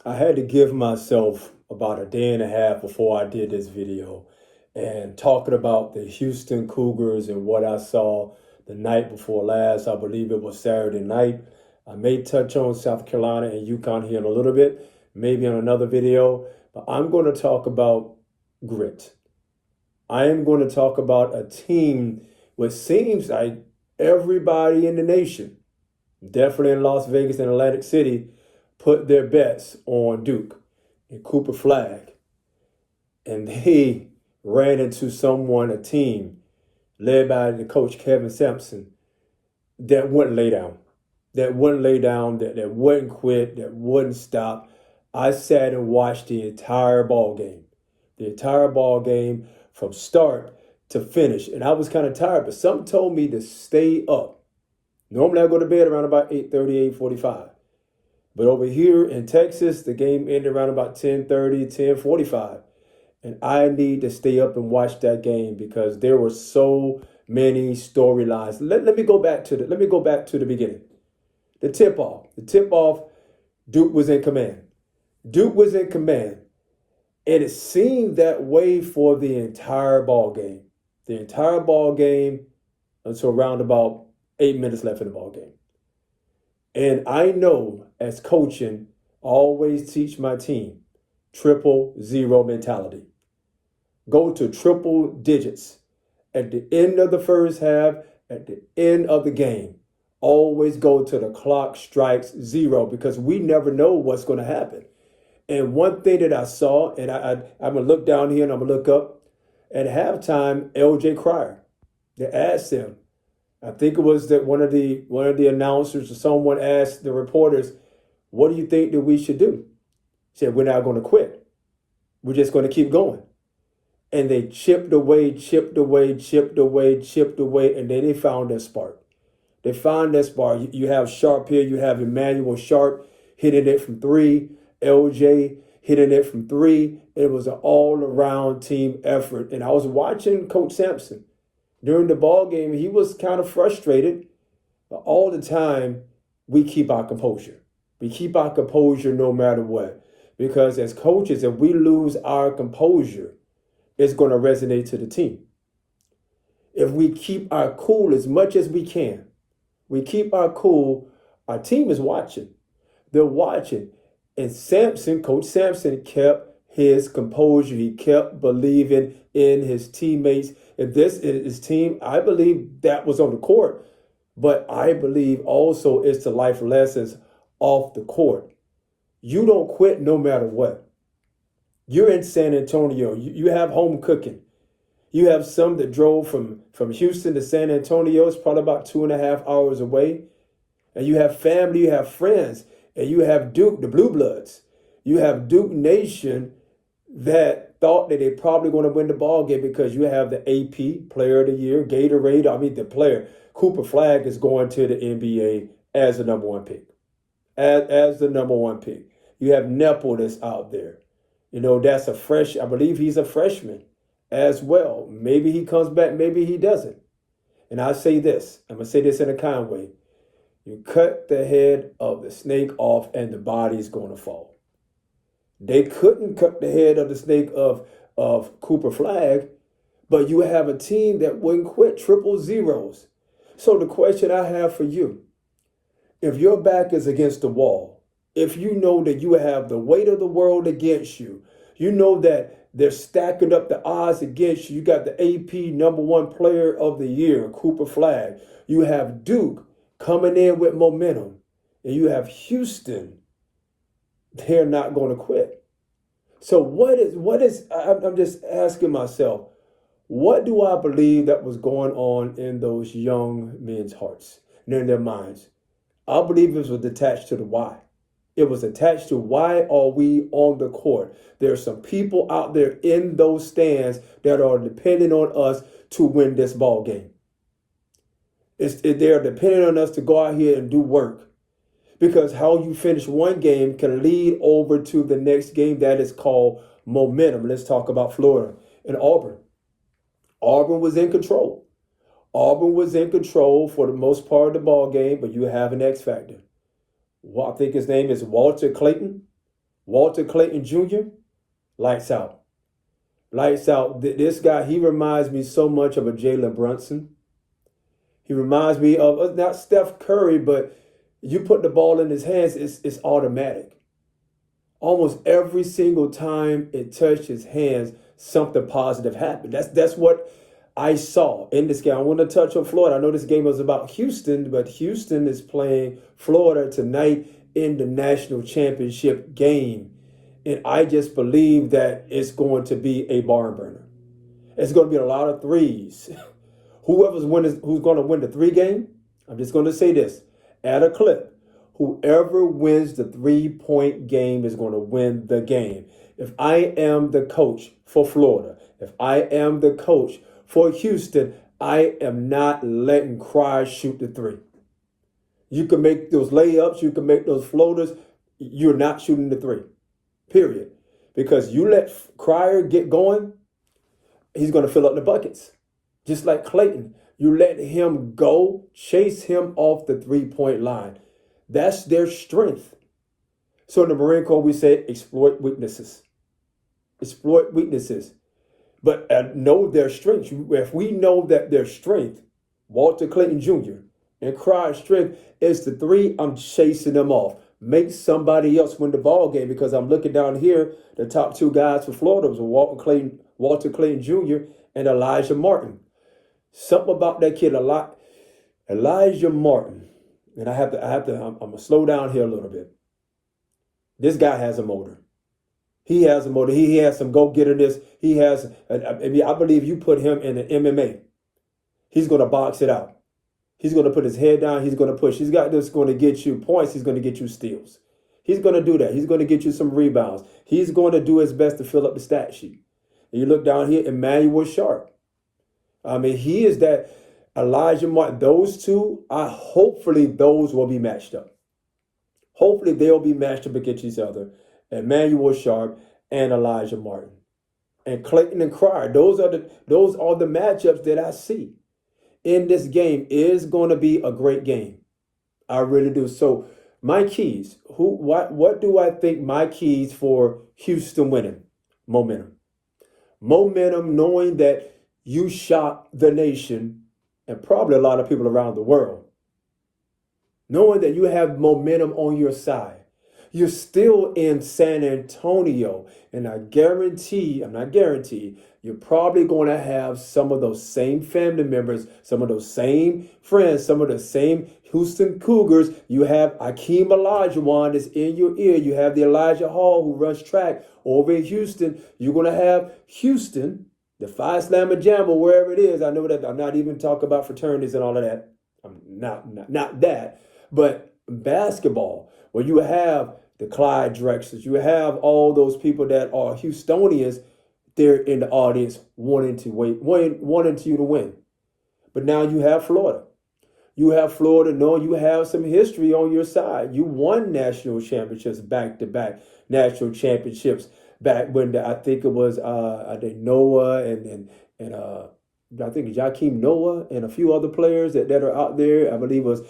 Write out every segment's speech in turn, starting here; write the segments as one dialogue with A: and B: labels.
A: I had to give myself about a day and a half before I did this video and talking about the Houston Cougars and what I saw the night before last. I believe it was Saturday night. I may touch on South Carolina and UConn here in a little bit, maybe on another video, but I'm going to talk about grit. I am going to talk about a team which seems like everybody in the nation, definitely in Las Vegas and Atlantic City, put their bets on Duke and Cooper Flag. And they ran into a team led by the coach Kevin Sampson, that wouldn't lay down, that wouldn't quit, that wouldn't stop. I sat and watched the entire ball game from start to finish. And I was kind of tired, but something told me to stay up. Normally I go to bed around about 8:30, 8:45. But over here in Texas, the game ended around about 10:30, 10:45. And I need to stay up and watch that game because there were so many storylines. Let me go back to the beginning. The tip off. Duke was in command. And it seemed that way for the entire ball game. Until around about 8 minutes left in the ball game. And I know as coaching, I always teach my team 000 mentality. Go to triple digits at the end of the first half, at the end of the game. Always go to the clock strikes zero because we never know what's going to happen. And one thing that I saw, and I'm going to look down here and I'm going to look up, at halftime, LJ Cryer, they asked him, I think it was that one of the announcers or someone asked the reporters, what do you think that we should do? He said, we're not going to quit. We're just going to keep going. And they chipped away, and then they found their spark. You have Sharp here. You have Emmanuel Sharp hitting it from three. LJ hitting it from three. It was an all-around team effort. And I was watching Coach Sampson during the ball game. He was kind of frustrated. But all the time, we keep our composure. We keep our composure no matter what. Because as coaches, if we lose our composure, it's going to resonate to the team. If we keep our cool as much as we can, our team is watching. They're watching. And Coach Sampson kept his composure. He kept believing in his teammates. If this is his team, I believe that was on the court. But I believe also it's the life lessons off the court. You don't quit no matter what. You're in San Antonio. You have home cooking. You have some that drove from Houston to San Antonio. It's probably about 2.5 hours away. And you have family, you have friends, and you have Duke, the Blue Bloods. You have Duke Nation that thought that they're probably going to win the ball game because you have the AP Player of the Year, the player. Cooper Flag is going to the NBA as the number one pick. As the number one pick. You have Nepal that's out there. That's I believe he's a freshman as well. Maybe he comes back, maybe he doesn't. And I'm going to say this in a kind way. You cut the head of the snake off and the body's going to fall. They couldn't cut the head of the snake of Cooper Flag, but you have a team that wouldn't quit, 000. So the question I have for you, if your back is against the wall, if you know that you have the weight of the world against you, you know that they're stacking up the odds against you. You got the AP number one player of the year, Cooper Flag. You have Duke coming in with momentum. And you have Houston. They're not going to quit. So I'm just asking myself, what do I believe that was going on in those young men's hearts and in their minds? I believe it was attached to the why. It was attached to why are we on the court? There are some people out there in those stands that are depending on us to win this ball game. They're depending on us to go out here and do work. Because how you finish one game can lead over to the next game. That is called momentum. Let's talk about Florida and Auburn. Auburn was in control. For the most part of the ball game, but you have an X factor. I think his name is Walter Clayton. Walter Clayton Jr., lights out. Lights out. This guy, he reminds me so much of a Jalen Brunson. He reminds me of not Steph Curry, but you put the ball in his hands, it's automatic. Almost every single time it touched his hands, something positive happened. That's what I saw in this game. I want to touch on Florida. I know this game was about Houston, but Houston is playing Florida tonight in the national championship game. And I just believe that it's going to be a barn burner. It's going to be a lot of threes. Who's going to win the 3 game, I'm just going to say this, add a clip. Whoever wins the 3-point game is going to win the game. If I am the coach for Florida, if I am the coach for Houston, I am not letting Cryer shoot the 3. You can make those layups, you can make those floaters. You're not shooting the 3, period. Because you let Cryer get going, he's going to fill up the buckets. Just like Clayton, you let him go, chase him off the 3-point line. That's their strength. So in the Marine Corps, we say exploit weaknesses. Exploit weaknesses. But know their strengths. If we know that their strength, Walter Clayton Jr., and Cryer's strength is the 3, I'm chasing them off. Make somebody else win the ball game, because I'm looking down here, the top 2 guys for Florida was Walter Clayton Jr. and Elijah Martin. Something about that kid, Elijah Martin. And I'm going to slow down here a little bit. This guy has a motor. He has a motor. He has some go-getterness. He has, I believe you put him in an MMA. He's going to box it out. He's going to put his head down. He's going to push. He's got this going to get you points. He's going to get you steals. He's going to do that. He's going to get you some rebounds. He's going to do his best to fill up the stat sheet. And you look down here, Emmanuel Sharp. He is that Elijah Martin. Those 2, hopefully those will be matched up. Hopefully they'll be matched up against each other. Emmanuel Sharp and Elijah Martin. And Clayton and Cryer. Those are the matchups that I see in this game. Is going to be a great game. I really do. So my keys. What do I think my keys for Houston winning? Momentum. Momentum, knowing that you shock the nation and probably a lot of people around the world. Knowing that you have momentum on your side. You're still in San Antonio, and I'm not guaranteed, you're probably going to have some of those same family members, some of those same friends, some of the same Houston Cougars. You have Akeem Olajuwon that's in your ear. You have the Elijah Hall who runs track over in Houston. You're going to have Houston, the Phi Slamma Jamma, wherever it is. I know that I'm not even talking about fraternities and all of that. I'm not that. But basketball, where you have the Clyde Drexlers, you have all those people that are Houstonians, they're in the audience wanting you to win. But now you have Florida. You have Florida knowing you have some history on your side. You won national championships, back-to-back national championships, back when I think it was Noah and I think Joakim Noah and a few other players that are out there. I believe it was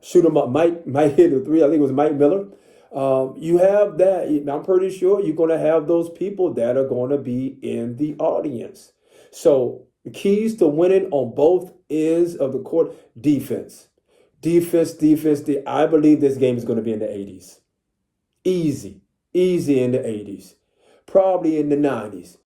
A: shoot 'em up Mike hit a 3. I think it was Mike Miller. You have that. I'm pretty sure you're going to have those people that are going to be in the audience. So the keys to winning on both ends of the court: defense. I believe this game is going to be in the 80s. Easy in the 80s. Probably in the 90s.